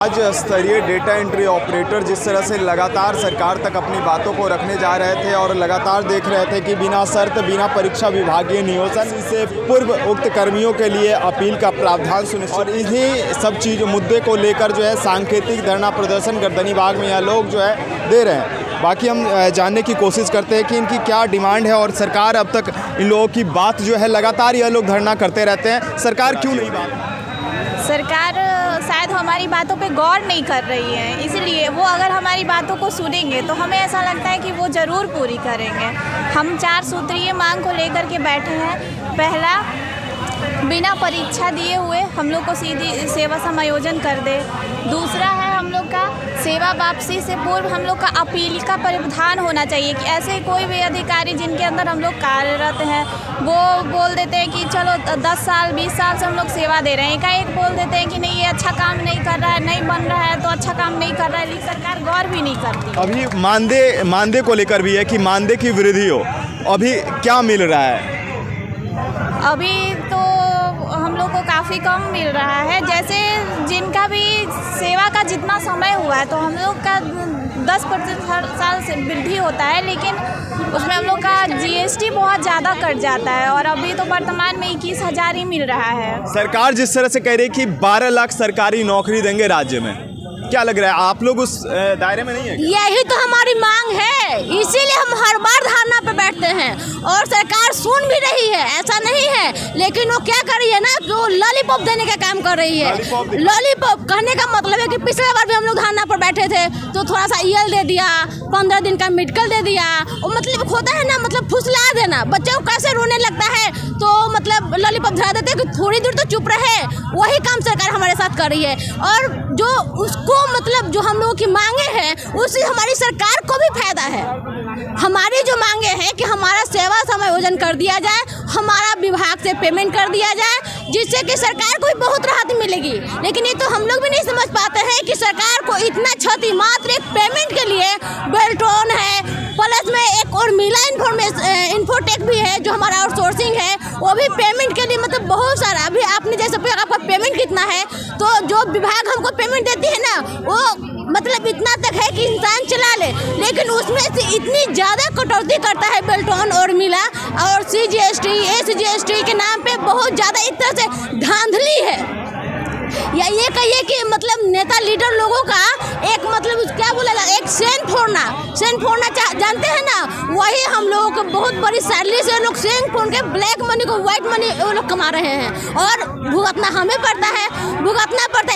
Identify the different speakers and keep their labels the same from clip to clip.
Speaker 1: आज स्तरीय data entry operator जिस तरह से लगातार सरकार तक अपनी बातों को रखने जा रहे थे और लगातार देख रहे थे कि बिना शर्त बिना परीक्षा विभागीय नियोजन से पूर्व उक्त कर्मियों के लिए अपील का प्रावधान सुनिश्चित और इन्हीं सब चीज़ मुद्दे को लेकर जो है सांकेतिक धरना प्रदर्शन गर्दनी बाग में यह लोग जो है दे रहे हैं। बाकी हम जानने की कोशिश करते हैं कि इनकी क्या डिमांड है और सरकार अब तक इन लोगों की बात जो है लगातार यह लोग धरना करते रहते हैं, सरकार क्यों नहीं बात?
Speaker 2: सरकार शायद हमारी बातों पे गौर नहीं कर रही है, इसलिए वो अगर हमारी बातों को सुनेंगे तो हमें ऐसा लगता है कि वो ज़रूर पूरी करेंगे। हम 4 सूत्रीय मांग को लेकर के बैठे हैं। पहला, बिना परीक्षा दिए हुए हम लोग को सीधी सेवा समायोजन कर दे। दूसरा है हम लोग का सेवा वापसी से पूर्व हम लोग का अपील का प्रावधान होना चाहिए कि ऐसे कोई भी अधिकारी जिनके अंदर हम लोग कार्यरत हैं वो बोल देते हैं कि चलो 10 साल 20 साल से हम लोग सेवा दे रहे हैं, एकाएक बोल देते हैं कि नहीं ये अच्छा काम नहीं कर रहा है, नहीं बन रहा है तो अच्छा काम नहीं कर रहा है, लेकिन सरकार गौर भी नहीं करती।
Speaker 1: अभी मानदेय को लेकर भी है कि मानदेय की वृद्धि हो, अभी क्या मिल रहा है?
Speaker 2: अभी तो हम लोग को काफ़ी कम मिल रहा है। जैसे जिनका भी सेवा का जितना समय हुआ है तो हम लोग का 10% हर साल से वृद्धि होता है, लेकिन उसमें हम लोग का GST बहुत ज़्यादा कट जाता है और अभी तो वर्तमान में 21,000 ही मिल रहा है।
Speaker 1: सरकार जिस तरह से कह रही है कि 12 लाख सरकारी नौकरी देंगे राज्य में, क्या लग रहा है आप लोग उस दायरे में नहीं है?
Speaker 3: यही तो हमारी मांग है, इसीलिए हम हर बार धरना पे बैठते हैं और सरकार सुन भी रही है, ऐसा नहीं है। लेकिन वो क्या कर रही है ना कि वो लॉलीपॉप देने का काम कर रही है। लॉलीपॉप कहने का मतलब है कि पिछले बार भी हम लोग धरना पर बैठे थे तो थोड़ा सा EL दे दिया, 15 दिन का मेडिकल दे दिया। वो मतलब होता है ना, मतलब फुसला देना, बच्चे को कैसे रोने लगता है तो मतलब लॉलीपॉप धरा देते हैं कि थोड़ी दूर तो चुप रहे। वही काम सरकार हमारे साथ कर रही है और जो उसको मतलब जो हम लोगों की मांगे हैं उससे हमारी सरकार को भी फायदा है। हमारी जो मांगे हैं कि हमारा सेवा समायोजन कर दिया जाए, हमारा विभाग से पेमेंट कर दिया जाए, जिससे कि सरकार को भी बहुत राहत मिलेगी। लेकिन ये तो हम लोग भी नहीं समझ पाते हैं कि सरकार को इतना क्षति मात्र एक पेमेंट के लिए बेल्ट्रॉन है, प्लस में एक और मिला इन्फोटेक भी है जो हमारा आउटसोर्सिंग है, वो भी पेमेंट के लिए मतलब बहुत सारा। अभी आपने जैसे पूछा आपका पेमेंट कितना है, तो जो विभाग हमको पेमेंट देती है ना वो मतलब इतना तक है कि इंसान चला ले, लेकिन उसमें से इतनी ज़्यादा कटौती करता है बेल्ट्रॉन और मिला और CGST SGST के नाम पे बहुत ज़्यादा एक तरह से धांधली है। या ये कहिए कि मतलब नेता लीडर लोगों का एक मतलब क्या बोला जाए, एक सेंध फोड़ना जानते हैं ना, वही हम लोगों को बहुत बड़ी सैलरी से लोग सेंध फोड़ के ब्लैक मनी को व्हाइट मनी वो लोग कमा रहे हैं और भुगतना हमें पड़ता है।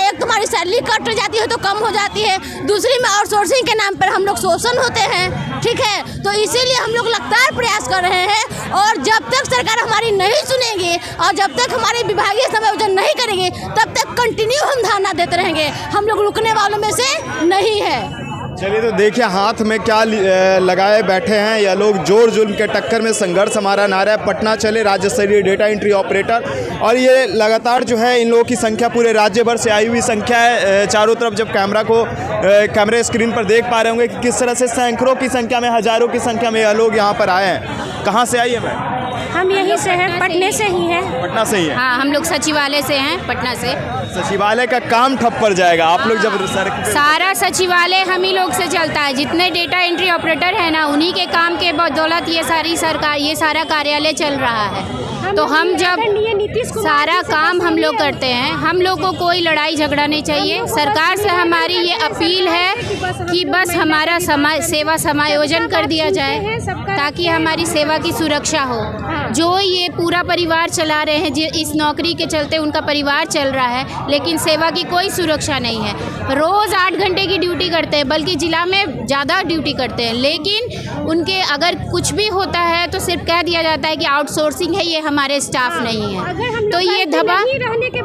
Speaker 3: एक तुम्हारी सैलरी कट जाती है तो कम हो जाती है, दूसरी में आउटसोर्सिंग के नाम पर हम लोग शोषण होते हैं। ठीक है, तो इसीलिए हम लोग लगातार प्रयास कर रहे हैं और जब तक सरकार हमारी नहीं सुनेगी और जब तक हमारी विभागीय समायोजन नहीं करेगी तब तक कंटिन्यू हम धरना देते रहेंगे। हम लोग रुकने वालों में से नहीं है।
Speaker 1: चलिए तो देखिए हाथ में क्या लगाए बैठे हैं यह लोग। जोर जुल्म के टक्कर में संघर्ष हमारा नारा है, पटना चले राज्य स्तरीय डेटा एंट्री ऑपरेटर। और ये लगातार जो है इन लोगों की संख्या पूरे राज्य भर से आई हुई संख्या है। चारों तरफ जब कैमरे स्क्रीन पर देख पा रहे होंगे कि किस तरह से सैकड़ों की संख्या में, हज़ारों की संख्या में यह लोग यहाँ पर आए हैं। कहाँ से आई है मैं?
Speaker 4: हम यहीं से हैं, पटने से ही हैं।
Speaker 1: पटना से ही है?
Speaker 4: हाँ, हम लोग सचिवालय से हैं, पटना से।
Speaker 1: सचिवालय का काम ठप पड़ जाएगा आप लोग जब
Speaker 4: सारा सचिवालय हम ही लोग से चलता है। जितने डेटा एंट्री ऑपरेटर है ना उन्हीं के काम के बदौलत ये सारा कार्यालय चल रहा है। तो हम जब सारा काम हम लोग करते हैं, हम लोग को कोई लड़ाई झगड़ा नहीं चाहिए। सरकार से हमारी ये अपील है कि बस हमारा सेवा समायोजन कर दिया जाए ताकि हमारी सेवा की सुरक्षा हो। जो ये पूरा परिवार चला रहे हैं, जो इस नौकरी के चलते उनका परिवार चल रहा है, लेकिन सेवा की कोई सुरक्षा नहीं है। रोज़ 8 घंटे की ड्यूटी करते हैं, बल्कि जिला में ज़्यादा ड्यूटी करते हैं, लेकिन उनके अगर कुछ भी होता है तो सिर्फ कह दिया जाता है कि आउटसोर्सिंग है, ये हमारे स्टाफ नहीं है। तो ये धब्बा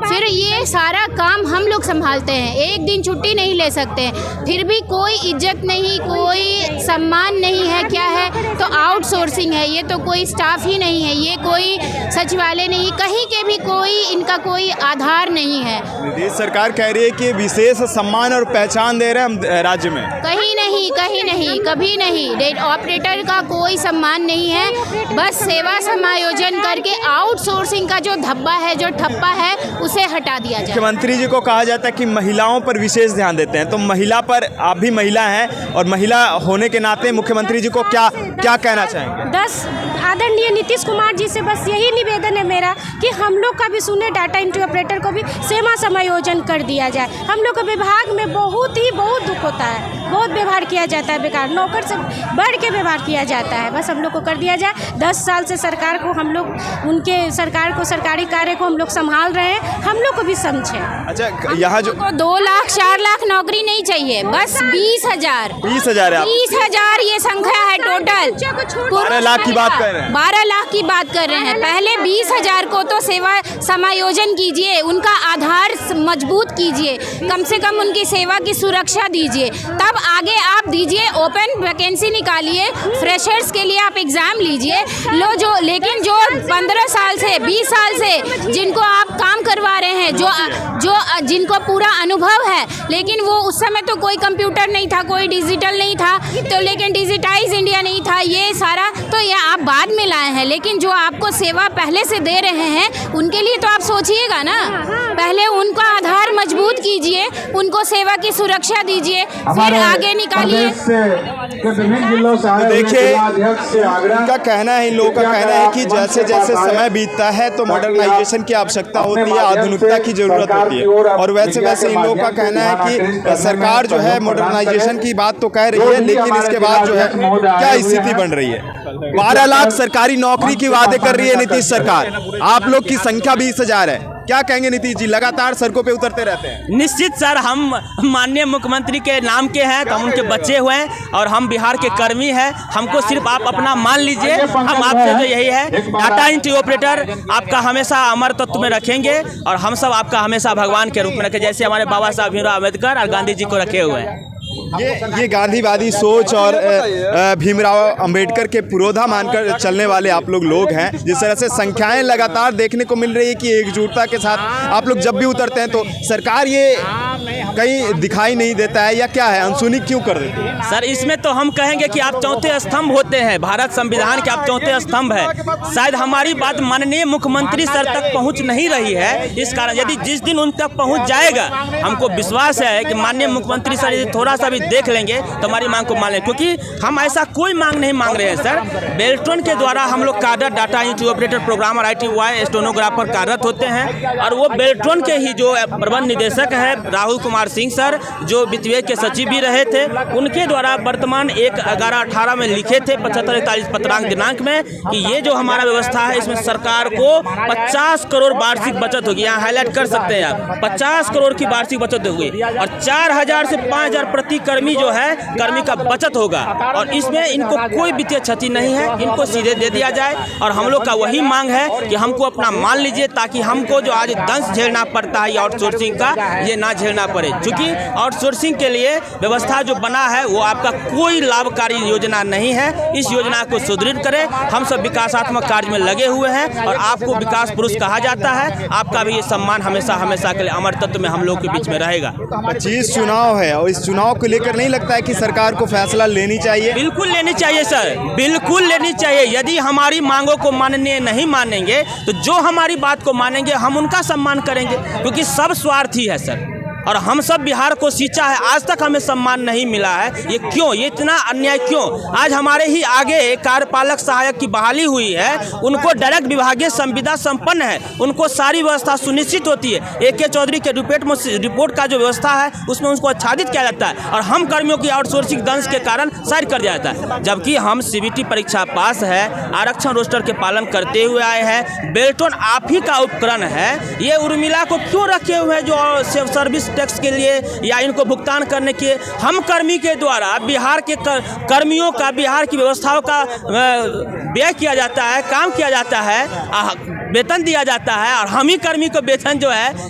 Speaker 4: फिर ये सारा काम हम लोग संभालते हैं, एक दिन छुट्टी नहीं ले सकते, फिर भी कोई इज्जत नहीं, कोई सम्मान नहीं है। क्या है तो आउटसोर्सिंग है, ये तो कोई स्टाफ ही नहीं है, ये कोई सचिवालय नहीं, कहीं के भी कोई इनका कोई आधार नहीं है।
Speaker 1: नीतीश सरकार कह रही है कि विशेष सम्मान और पहचान दे रहे हैं हम राज्य में।
Speaker 4: कहीं नहीं, कभी नहीं। ऑपरेटर का कोई सम्मान नहीं है, बस सेवा समायोजन करके आउटसोर्सिंग का जो धब्बा है, जो ठप्पा है उसे हटा दिया जाए।
Speaker 1: मुख्यमंत्री जी को कहा जाता है कि महिलाओं पर विशेष ध्यान देते हैं, तो महिला पर आप भी महिला हैं और महिला होने के नाते मुख्यमंत्री जी को क्या कहना चाहेंगे?
Speaker 5: आदरणीय नीतीश कुमार जी से बस यही निवेदन है मेरा कि हम लोग का भी सुने, डाटा एंट्री ऑपरेटर को भी सेवा समायोजन कर दिया जाए। हम लोग के विभाग में बहुत दुख होता है, बहुत व्यवहार किया जाता है, बेकार नौकर से बढ़ के व्यवहार किया जाता है। बस हम लोग को कर दिया जाए। 10 साल से सरकार को हम लोग सरकारी कार्य को हम लोग संभाल रहे हैं, हम लोग को भी समझे।
Speaker 1: अच्छा, यहाँ जो
Speaker 4: 2 लाख 4 लाख नौकरी नहीं चाहिए, बस 20,000 20,000 ये संख्या है टोटल।
Speaker 1: 12 लाख की बात कर रहे हैं,
Speaker 4: 12 लाख की बात कर रहे हैं। पहले 20,000 को तो सेवा समायोजन कीजिए, उनका आधार मजबूत कीजिए, कम से कम उनकी सेवा की सुरक्षा दीजिए, तब आगे आप दीजिए। ओपन वैकेंसी निकालिए, फ्रेशर्स के लिए आप एग्ज़ाम लीजिए लेकिन जो 15 साल से 20 साल से जिनको आप काम करवा रहे हैं, जिनको पूरा अनुभव है, लेकिन वो उस समय तो कोई कंप्यूटर नहीं था, कोई डिजिटल नहीं था, तो लेकिन डिजिटाइज इंडिया नहीं था, ये सारा तो ये आप बाद में लाए हैं। लेकिन जो आपको सेवा पहले से दे रहे हैं उनके लिए तो आप सोचिएगा ना, पहले उनका आधार मजबूत कीजिए, उनको सेवा की सुरक्षा दीजिए, फिर आगे निकालिए।
Speaker 1: देखिए, उनका कहना है, इन लोगों का कहना है कि जैसे जैसे समय बीतता है तो मॉडर्नाइजेशन की आवश्यकता होती है, आधुनिकता की जरूरत होती है, और वैसे वैसे इन लोगों का कहना है कि सरकार जो है मॉडर्नाइजेशन की बात तो कह रही है, लेकिन इसके बाद जो है क्या स्थिति बन रही है। 12 लाख सरकारी नौकरी की वादे कर रही है नीतीश सरकार, आप लोग की संख्या 20,000 है। क्या कहेंगे नीतीश जी, लगातार सड़कों पे उतरते रहते हैं?
Speaker 6: निश्चित सर, हम माननीय मुख्यमंत्री के नाम के हैं, तो हम उनके बच्चे हुए हैं और हम बिहार के कर्मी हैं। हमको सिर्फ आप अपना मान लीजिए, हम आपसे जो यही है, डाटा एंट्री ऑपरेटर आपका हमेशा अमर तत्व में रखेंगे और हम सब आपका हमेशा भगवान के रूप में रखें, जैसे हमारे बाबा साहब भीमराव अम्बेडकर और गांधी जी को रखे हुए हैं।
Speaker 1: ये गांधीवादी सोच और भीमराव अंबेडकर के पुरोधा मानकर चलने वाले आप लोग हैं। जिस तरह से संख्याएं लगातार देखने को मिल रही है कि एकजुटता के साथ आप लोग जब भी उतरते हैं तो सरकार ये कहीं दिखाई नहीं देता है, या क्या है, अनसुनी क्यों कर देती है?
Speaker 6: सर, इसमें तो हम कहेंगे कि आप चौथे स्तंभ होते हैं, भारत संविधान के आप चौथे स्तंभ है। शायद हमारी बात माननीय मुख्यमंत्री सर तक पहुँच नहीं रही है, इस कारण यदि जिस दिन उन तक पहुँच जाएगा, हमको विश्वास है कि माननीय मुख्यमंत्री सर यदि थोड़ा सा भी देख लेंगे तो हमारी मांग को मान लें, क्योंकि हम ऐसा कोई मांग नहीं मांग रहे हैं सर। बेल्ट्रॉन के द्वारा हम लोग कार्यरत data entry operator, programmer, ITY, stenographer कार्यरत होते हैं, और वो बेल्ट्रॉन के ही जो प्रबंध निदेशक है राहुल कुमार सिंह सर, जो वित्त विभाग के सचिव भी रहे थे, उनके द्वारा वर्तमान 1/11/18 में लिखे थे 75-41 पत्रांक दिनांक में कि ये जो हमारा व्यवस्था है इसमें सरकार को 50 करोड़ वार्षिक बचत होगी। यहाँ हाईलाइट कर सकते हैं आप, 50 करोड़ की वार्षिक बचत होगी और 4,000 से 5,000 प्रति कर्मी जो है कर्मी का बचत होगा, और इसमें इनको कोई वित्तीय क्षति नहीं है, इनको सीधे दे दिया जाए। और हम लोग का वही मांग है कि हमको अपना मान लीजिए, ताकि हमको जो आज दंश झेलना पड़ता है आउटसोर्सिंग का, ये ना झेलना पड़े। क्योंकि आउटसोर्सिंग के लिए व्यवस्था जो बना है वो आपका कोई लाभकारी योजना नहीं है। इस योजना को सुदृढ़ करें। हम सब विकासात्मक कार्य में लगे हुए हैं और आपको विकास पुरुष कहा जाता है। आपका भी ये सम्मान हमेशा हमेशा के लिए अमर तत्व में हम लोग के बीच में रहेगा।
Speaker 1: 25 चुनाव है और इस चुनाव को लेकर नहीं लगता है कि सरकार को फैसला लेनी चाहिए?
Speaker 6: बिल्कुल लेनी चाहिए सर, बिल्कुल लेनी चाहिए। यदि हमारी मांगों को माननीय नहीं मानेंगे तो जो हमारी बात को मानेंगे हम उनका सम्मान करेंगे, क्योंकि सब स्वार्थी है सर, और हम सब बिहार को सींचा है, आज तक हमें सम्मान नहीं मिला है। ये क्यों, ये इतना अन्याय क्यों? आज हमारे ही आगे कार्यपालक सहायक की बहाली हुई है, उनको डायरेक्ट विभागीय संविदा संपन्न है, उनको सारी व्यवस्था सुनिश्चित होती है। AK चौधरी के रिपोर्ट का जो व्यवस्था है उसमें उसको आच्छादित किया जाता है, और हम कर्मियों की आउटसोर्सिंग दंश के कारण साइड कर दिया जाता है। जबकि हम CBT परीक्षा पास है, आरक्षण रोस्टर के पालन करते हुए आए हैं। बेल्ट्रॉन आप ही का उपकरण है, ये उर्मिला को क्यों रखे हुए हैं जो सर्विस टैक्स के लिए या इनको भुगतान करने के? हम कर्मी के द्वारा बिहार के कर्मियों का, बिहार की व्यवस्थाओं का व्यय किया जाता है, काम किया जाता है, वेतन दिया जाता है, और हम ही कर्मी को वेतन जो है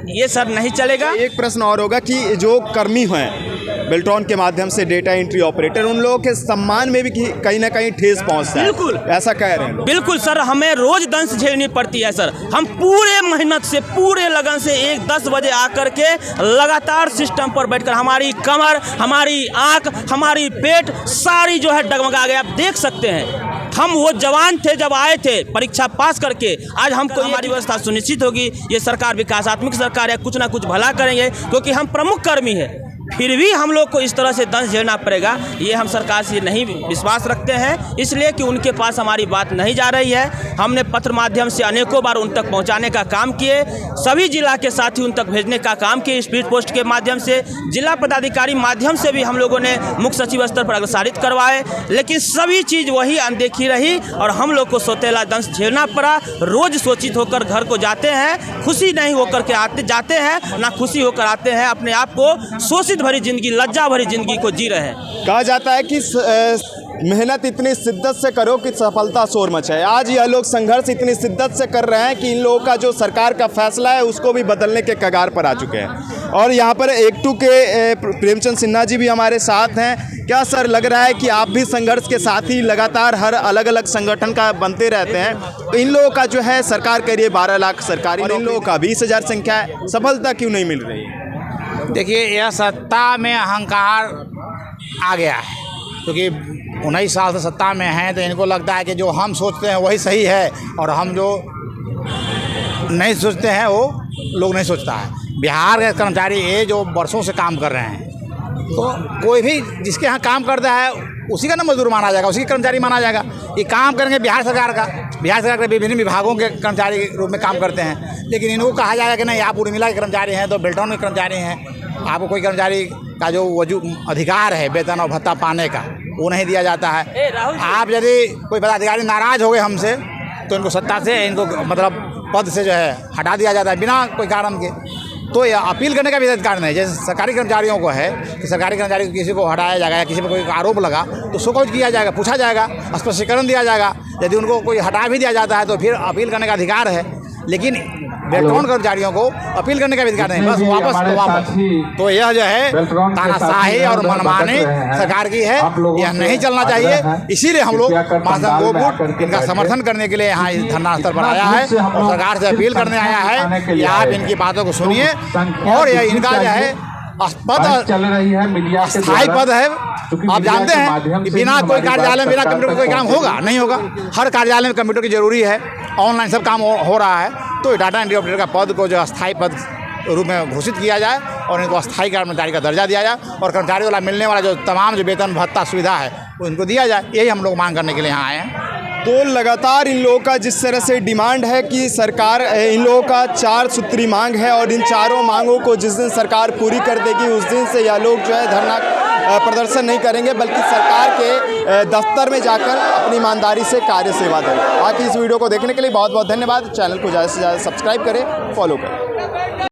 Speaker 6: ये सर नहीं चलेगा।
Speaker 1: एक प्रश्न और होगा कि जो कर्मी हैं बेल्ट्रॉन के माध्यम से डाटा एंट्री ऑपरेटर, उन लोगों के सम्मान में भी कहीं ना कहीं ठेस पहुंचता है।
Speaker 6: बिल्कुल
Speaker 1: ऐसा कह रहे हैं।
Speaker 6: बिल्कुल सर, हमें रोज दंश झेलनी पड़ती है सर। हम पूरे मेहनत से, पूरे लगन से 10 बजे आकर के लगातार सिस्टम पर बैठकर हमारी कमर, हमारी आंख, हमारी पेट सारी जो है डगमगा गया। आप देख सकते हैं हम वो जवान थे जब आए थे परीक्षा पास करके। आज हमको हमारी व्यवस्था सुनिश्चित होगी। ये सरकार विकासात्मक सरकार है, कुछ ना कुछ भला करेंगे, क्योंकि हम प्रमुख कर्मी हैं। फिर भी हम लोग को इस तरह से दंश झेलना पड़ेगा, ये हम सरकार से नहीं विश्वास रखते हैं, इसलिए कि उनके पास हमारी बात नहीं जा रही है। हमने पत्र माध्यम से अनेकों बार उन तक पहुंचाने का काम किए, सभी जिला के साथी उन तक भेजने का काम किए, स्पीड पोस्ट के माध्यम से, जिला पदाधिकारी माध्यम से भी हम लोगों ने मुख्य सचिव स्तर पर अग्रसारित करवाए, लेकिन सभी चीज़ वही अनदेखी रही और हम लोग को सौतेला दंश झेलना पड़ा। रोज़ शोषित होकर घर को जाते हैं, खुशी नहीं होकर के जाते हैं, ना खुशी होकर आते हैं, अपने आप को शोषित भरी जिंदगी, लज्जा भरी जिंदगी को जी रहे हैं।
Speaker 1: कहा जाता है कि मेहनत इतनी शिद्दत से करो कि सफलता शोर मचाए। आज यह लोग संघर्ष इतनी शिद्दत से कर रहे हैं कि इन लोगों का जो सरकार का फैसला है उसको भी बदलने के कगार पर आ चुके हैं। और यहाँ पर एकटू के प्रेमचंद सिन्हा जी भी हमारे साथ हैं। क्या सर लग रहा है कि आप भी संघर्ष के साथ ही लगातार हर अलग अलग संगठन का बनते रहते हैं, तो इन लोगों का जो है सरकार कह रही है 12 लाख सरकारी, इन लोगों का 20,000 संख्या है, सफलता क्यों नहीं मिल रही है?
Speaker 7: देखिए, यह सत्ता में अहंकार आ गया है, क्योंकि 19 साल से सत्ता में हैं, तो इनको लगता है कि जो हम सोचते हैं वही सही है और हम जो नहीं सोचते हैं वो लोग नहीं सोचता है। बिहार के कर्मचारी ये जो वर्षों से काम कर रहे हैं, तो कोई भी जिसके यहाँ काम करता है उसी का ना मजदूर माना जाएगा, उसी कर्मचारी माना जाएगा। ये काम करेंगे बिहार सरकार के विभिन्न विभागों के कर्मचारी के रूप में काम करते हैं, लेकिन इनको कहा जाएगा कि नहीं, आप उर्मिला के कर्मचारी हैं तो बेल्टॉन के कर्मचारी हैं, आपको कोई कर्मचारी का जो अधिकार है वेतन और भत्ता पाने का वो नहीं दिया जाता है। आप यदि कोई पदाधिकारी नाराज़ हो गए हमसे तो इनको सत्ता से इनको मतलब पद से जो है हटा दिया जाता है बिना कोई कारण के। तो यह अपील करने का भी अधिकार नहीं, जैसे सरकारी कर्मचारियों को है कि सरकारी कर्मचारी को किसी को हटाया जाएगा या किसी पर कोई आरोप लगा तो शोकॉज किया जाएगा, पूछा जाएगा, स्पष्टीकरण दिया जाएगा। यदि उनको कोई हटा भी दिया जाता है तो फिर अपील करने का अधिकार है, लेकिन बेल्ट्रॉन कर्मचारियों को अपील करने का भी अधिकार नहीं, बस वापस। तो यह जो है तानाशाही और मनमानी सरकार की है, यह नहीं चलना चाहिए। इसीलिए हम लोग महासंघ गोपुर इनका समर्थन करने के लिए यहाँ इस धरना स्थल पर आया है और सरकार से अपील करने आया है कि आप इनकी बातों को सुनिए और यह इनका जो है पद चल रही है, मीडिया स्थायी पद है। आप जानते हैं कि बिना कोई कार्यालय में बिना कंप्यूटर का कोई काम होगा नहीं होगा, हर कार्यालय में कंप्यूटर की जरूरी है, ऑनलाइन सब काम हो रहा है। तो डाटा एंट्री ऑपरेटर का पद को जो अस्थायी पद रूप में घोषित किया जाए और इनको अस्थायी कर्मचारी का दर्जा दिया जाए और कर्मचारियों वाला मिलने वाला जो तमाम जो वेतन भत्ता सुविधा है वो इनको दिया जाए। यही हम लोग मांग करने के लिए यहाँ आए हैं।
Speaker 1: तो लगातार इन लोगों का जिस तरह से डिमांड है कि सरकार, इन लोगों का 4 सूत्री मांग है और इन चारों मांगों को जिस दिन सरकार पूरी कर देगी उस दिन से यह लोग जो है धरना प्रदर्शन नहीं करेंगे, बल्कि सरकार के दफ्तर में जाकर अपनी ईमानदारी से कार्य सेवा दें। बाकी इस वीडियो को देखने के लिए बहुत बहुत धन्यवाद। चैनल को ज़्यादा से ज़्यादा सब्सक्राइब करें, फॉलो करें।